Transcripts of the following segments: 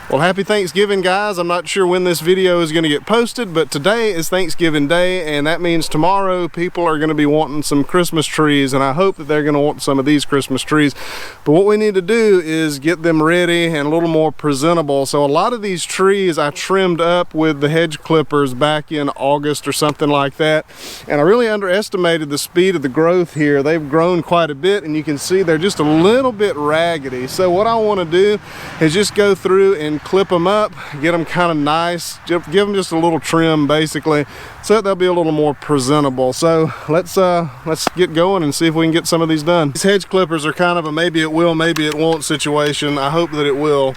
Well, happy Thanksgiving, guys. I'm not sure when this video is going to get posted, but today is Thanksgiving Day, and that means tomorrow people are going to be wanting some Christmas trees, and I hope that they're going to want some of these Christmas trees. But what we need to do is get them ready and a little more presentable. So a lot of these trees I trimmed up with the hedge clippers back in August or something like that, and I really underestimated the speed of the growth here. They've grown quite a bit, and you can see they're just a little bit raggedy. So what I want to do is just go through and clip them up, get them kind of nice, give them just a little trim basically, so that they'll be a little more presentable. So let's get going and see if we can get some of these done. These hedge clippers are kind of a maybe it will, maybe it won't situation. I hope that it will.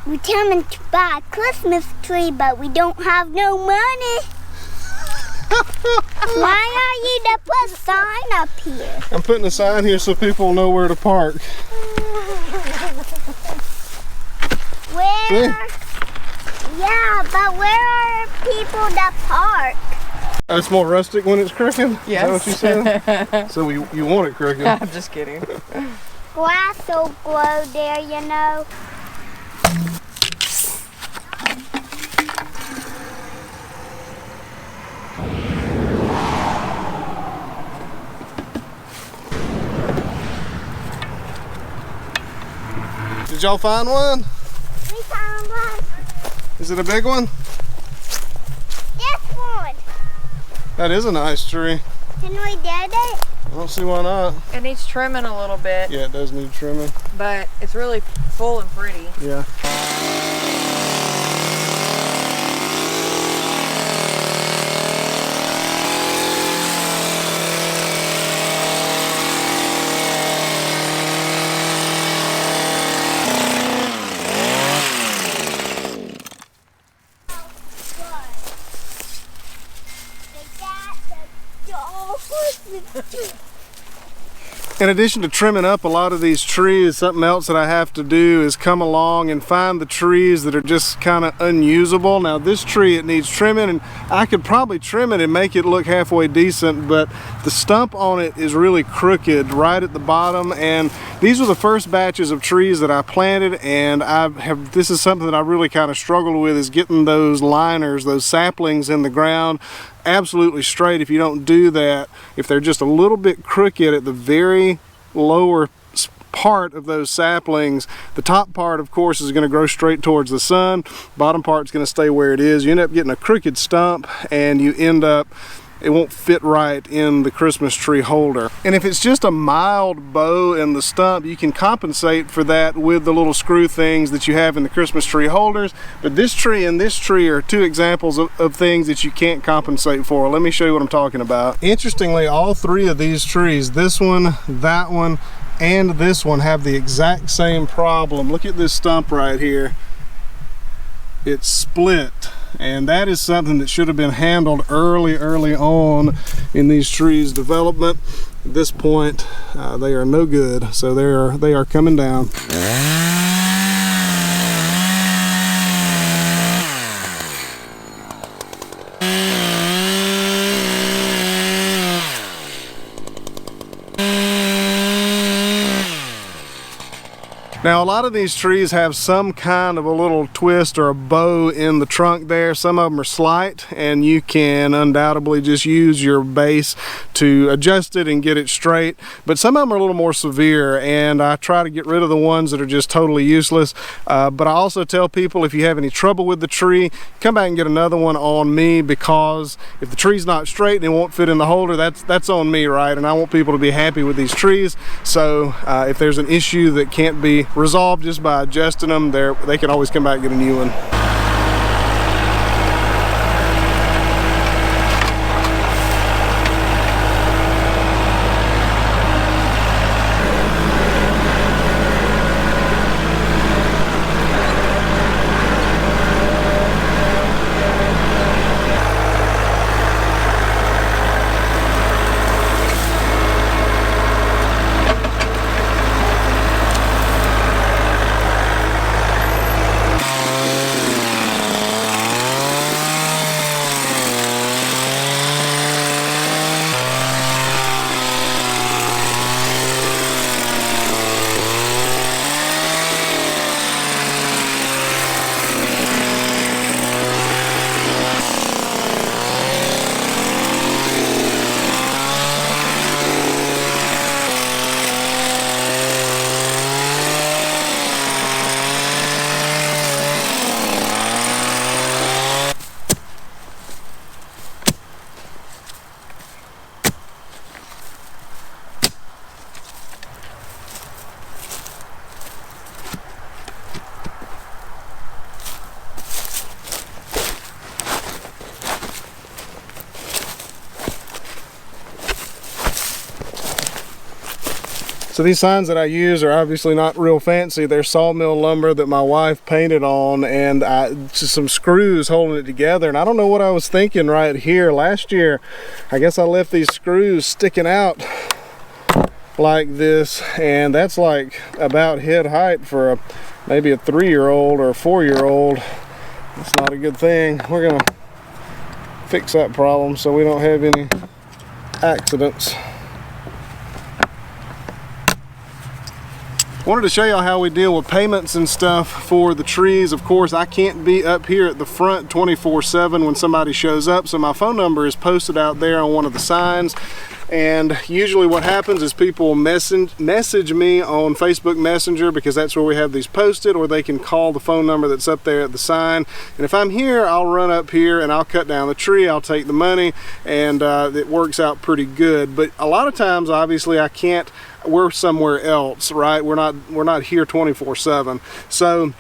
We're coming to buy a Christmas tree, but we don't have no money. Why are you to put a sign up here? I'm putting a sign here so people know where to park. Where? See? Yeah, but where are people that park? Oh, it's more rustic when it's crooked? Yes. Is that what you said? So you want it crooked? I'm just kidding. Grass will grow there, you know. Did y'all find one? We found one. Is it a big one? This one. That is a nice tree. Can we get it? I don't see why not. It needs trimming a little bit, Yeah, it does need trimming. but it's really full and pretty. Yeah. In addition to trimming up a lot of these trees, something else that I have to do is come along and find the trees that are just kind of unusable. Now this tree, it needs trimming, and I could probably trim it and make it look halfway decent, but the stump on it is really crooked right at the bottom, and these are the first batches of trees that I planted, and this is something that I really kind of struggled with, is getting those liners, those saplings in the ground absolutely straight. If you don't do that, if they're just a little bit crooked at the very lower part of those saplings, the top part of course is going to grow straight towards the sun, bottom part's going to stay where it is. You end up getting a crooked stump, and you end up, it won't fit right in the Christmas tree holder. And if it's just a mild bow in the stump, you can compensate for that with the little screw things that you have in the Christmas tree holders. But this tree and this tree are two examples of things that you can't compensate for. Let me show you what I'm talking about. Interestingly, all three of these trees, this one, that one, and this one, have the exact same problem. Look at this stump right here. It's split. And that is something that should have been handled early on in these trees' development. At this point, they are no good, so they are coming down. Now a lot of these trees have some kind of a little twist or a bow in the trunk there. Some of them are slight, and you can undoubtedly just use your base to adjust it and get it straight. But some of them are a little more severe, and I try to get rid of the ones that are just totally useless. But I also tell people, if you have any trouble with the tree, come back and get another one on me, because if the tree's not straight and it won't fit in the holder, that's on me, right? And I want people to be happy with these trees. So if there's an issue that can't be resolved just by adjusting them, they can always come back and get a new one. So these signs that I use are obviously not real fancy. They're sawmill lumber that my wife painted on, and just some screws holding it together. And I don't know what I was thinking right here. Last year, I guess I left these screws sticking out like this, and that's like about head height for maybe a 3-year-old or a 4-year-old. That's not a good thing. We're gonna fix that problem so we don't have any accidents. Wanted to show y'all how we deal with payments and stuff for the trees. Of course, I can't be up here at the front 24/7 when somebody shows up, so my phone number is posted out there on one of the signs. And usually what happens is people message me on Facebook Messenger, because that's where we have these posted, or they can call the phone number that's up there at the sign. And if I'm here, I'll run up here and I'll cut down the tree, I'll take the money, and it works out pretty good. But a lot of times, obviously, I can't. We're somewhere else, right? We're not here 24/7. So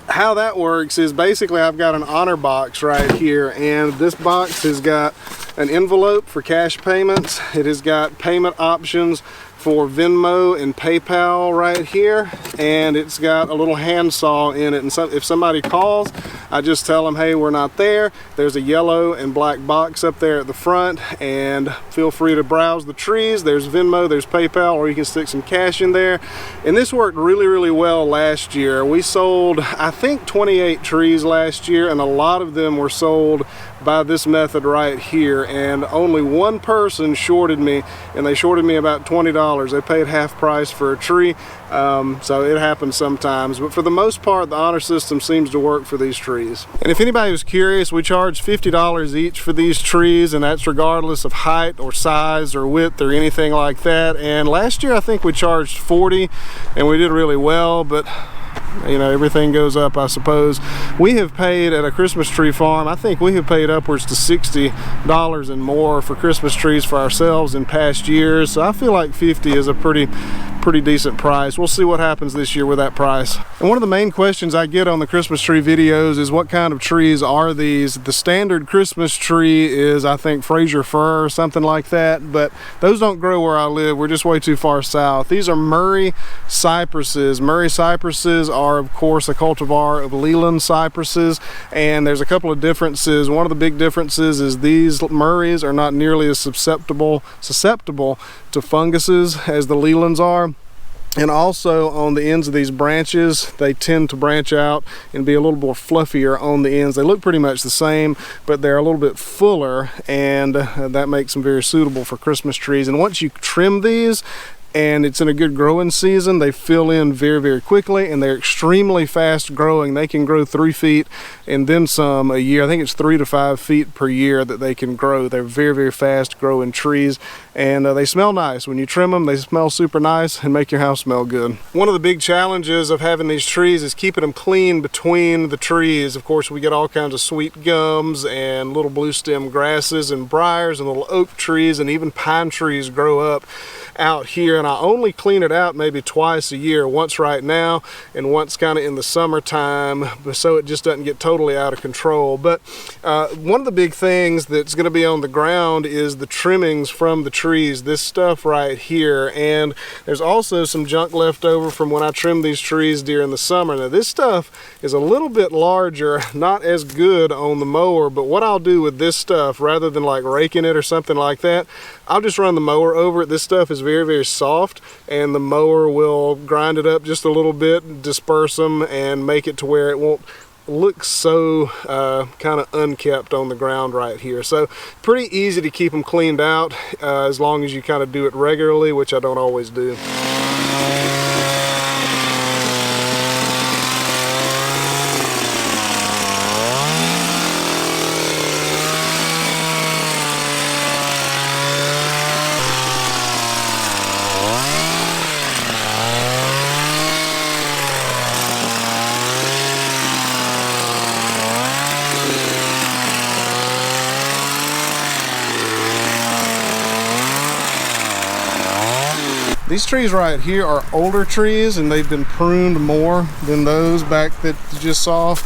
how that works is basically I've got an honor box right here, and this box has got an envelope for cash payments. It has got payment options for Venmo and PayPal right here, and it's got a little handsaw in it. And so if somebody calls, I just tell them, hey, we're not there. There's a yellow and black box up there at the front, and feel free to browse the trees. There's Venmo, there's PayPal, or you can stick some cash in there. And this worked really, really well last year. We sold, I think, 28 trees last year, and a lot of them were sold by this method right here. And only one person shorted me, and they shorted me about $20. They paid half price for a tree. So it happens sometimes, but for the most part, the honor system seems to work for these trees. And if anybody was curious, we charge $50 each for these trees, and that's regardless of height or size or width or anything like that. And last year I think we charged $40, and we did really well, but you know, everything goes up, I suppose. We have paid at a Christmas tree farm, I think we have paid upwards to $60 and more for Christmas trees for ourselves in past years. So I feel like 50 is a pretty decent price. We'll see what happens this year with that price. And one of the main questions I get on the Christmas tree videos is, what kind of trees are these? The standard Christmas tree is, I think, Fraser fir or something like that, but those don't grow where I live. We're just way too far south. These are Murray cypresses. Murray cypresses are, of course, a cultivar of Leland cypresses, and there's a couple of differences. One of the big differences is these Murrays are not nearly as susceptible to funguses as the Lelands are. And also on the ends of these branches, they tend to branch out and be a little more fluffier on the ends. They look pretty much the same, but they're a little bit fuller, and that makes them very suitable for Christmas trees. And once you trim these, and it's in a good growing season, they fill in very, very quickly, and they're extremely fast growing. They can grow 3 feet and then some a year. I think it's 3 to 5 feet per year that they can grow. They're very, very fast growing trees, and they smell nice. When you trim them, they smell super nice and make your house smell good. One of the big challenges of having these trees is keeping them clean between the trees. Of course, we get all kinds of sweet gums and little blue stem grasses and briars and little oak trees, and even pine trees grow up out here, and I only clean it out maybe twice a year, once right now and once kind of in the summertime, so it just doesn't get totally out of control. But one of the big things that's going to be on the ground is the trimmings from the trees, this stuff right here, and there's also some junk left over from when I trimmed these trees during the summer. Now this stuff is a little bit larger, not as good on the mower, but what I'll do with this stuff, rather than like raking it or something like that, I'll just run the mower over it. This stuff is very, very soft, and the mower will grind it up just a little bit, disperse them, and make it to where it won't look so kind of unkept on the ground right here. So pretty easy to keep them cleaned out as long as you kind of do it regularly, which I don't always do. These trees right here are older trees, and they've been pruned more than those back that you just saw.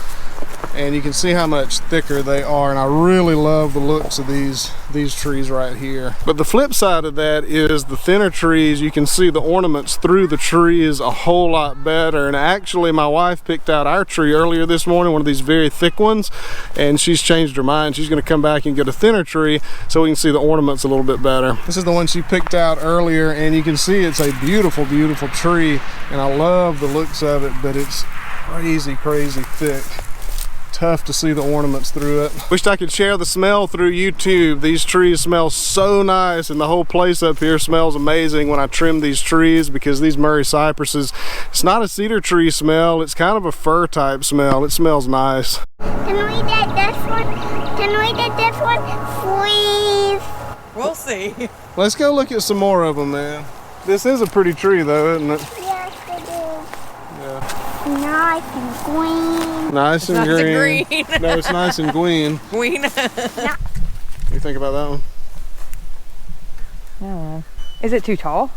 And you can see how much thicker they are, and I really love the looks of these trees right here. But the flip side of that is the thinner trees, you can see the ornaments through the trees a whole lot better. And actually my wife picked out our tree earlier this morning, one of these very thick ones, and she's changed her mind. She's going to come back and get a thinner tree so we can see the ornaments a little bit better. This is the one she picked out earlier, and you can see it's a beautiful, beautiful tree, and I love the looks of it, but it's crazy, crazy thick. Tough to see the ornaments through it. Wished I could share the smell through YouTube. These trees smell so nice, and the whole place up here smells amazing when I trim these trees, because these Murray cypresses, it's not a cedar tree smell, it's kind of a fir type smell. It smells nice. Can we get this one? Can we get this one, please? We'll see. Let's go look at some more of them, man. This is a pretty tree though, isn't it? Yes, it is. Yeah. Nice and green. Nice and green. No, it's nice and green. Green. No. What do you think about that one? Oh. Is it too tall?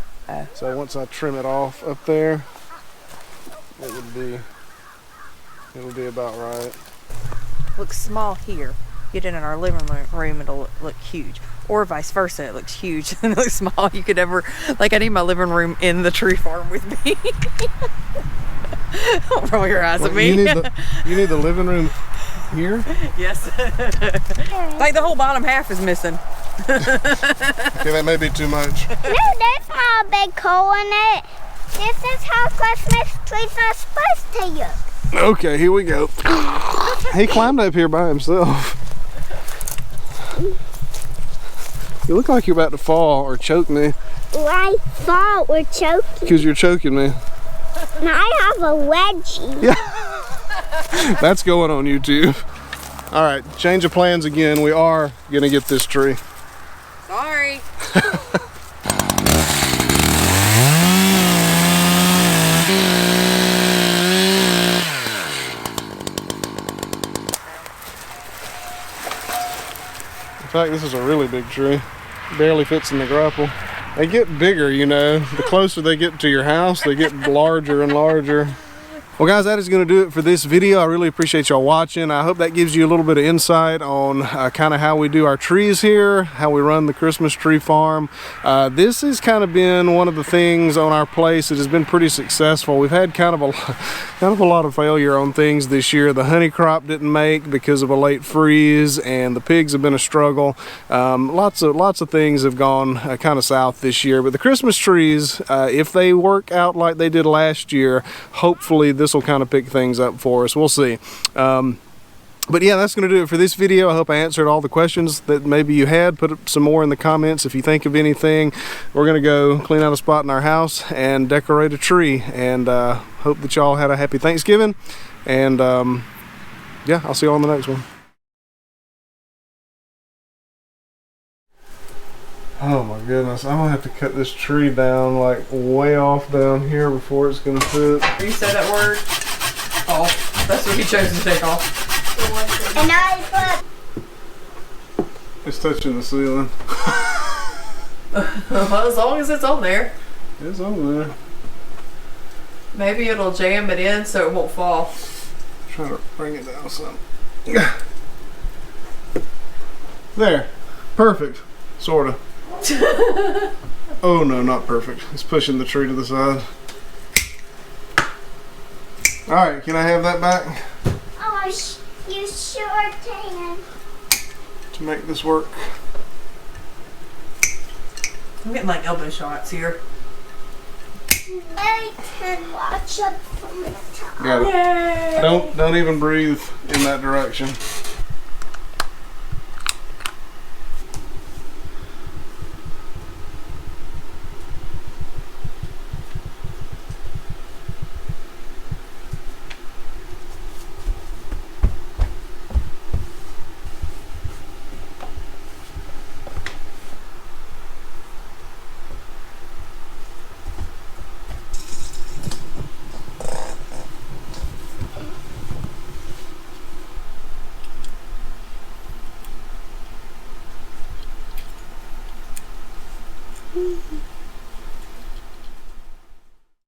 So once I trim it off up there, it'll be about right. Looks small here. Get it in our living room, it'll look huge. Or vice versa, it looks huge and it looks small. You could never, like, I need my living room in the tree farm with me. Don't roll your eyes at me. You need the living room here? Yes. Like the whole bottom half is missing. Okay, that may be too much. No, there's not a big hole in it. This is how Christmas trees are supposed to look. Okay, here we go. He climbed up here by himself. You look like you're about to fall or choke me. I fall or choke you. Because you're choking me. I have a wedgie. Yeah. That's going on YouTube. All right, change of plans again. We are gonna get this tree. Sorry. In fact, this is a really big tree. Barely fits in the grapple. They get bigger, you know. The closer they get to your house, they get larger and larger. Well guys, that is going to do it for this video. I really appreciate y'all watching. I hope that gives you a little bit of insight on kind of how we do our trees here, how we run the Christmas tree farm. This has kind of been one of the things on our place that has been pretty successful. We've had kind of a lot of failure on things this year. The honey crop didn't make because of a late freeze, and the pigs have been a struggle. Lots of things have gone kind of south this year, but the Christmas trees, if they work out like they did last year, hopefully this will kind of pick things up for us. We'll see. But yeah, that's going to do it for this video. I hope I answered all the questions that maybe you had. Put some more in the comments if you think of anything. We're going to go clean out a spot in our house and decorate a tree. And hope that y'all had a happy Thanksgiving. And yeah, I'll see you all in the next one. Oh my goodness, I'm gonna have to cut this tree down like way off down here before it's gonna fit. You said that word? Oh, that's what he chose to take off. And I put... It's touching the ceiling. Well, as long as it's on there. It's on there. Maybe it'll jam it in so it won't fall. Try to bring it down some. There, perfect, sorta. Oh no, not perfect. It's pushing the tree to the side. Alright, can I have that back? Oh, you sure can. To make this work. I'm getting like elbow shots here. I can watch up from the top. Got it. Yay! Don't even breathe in that direction.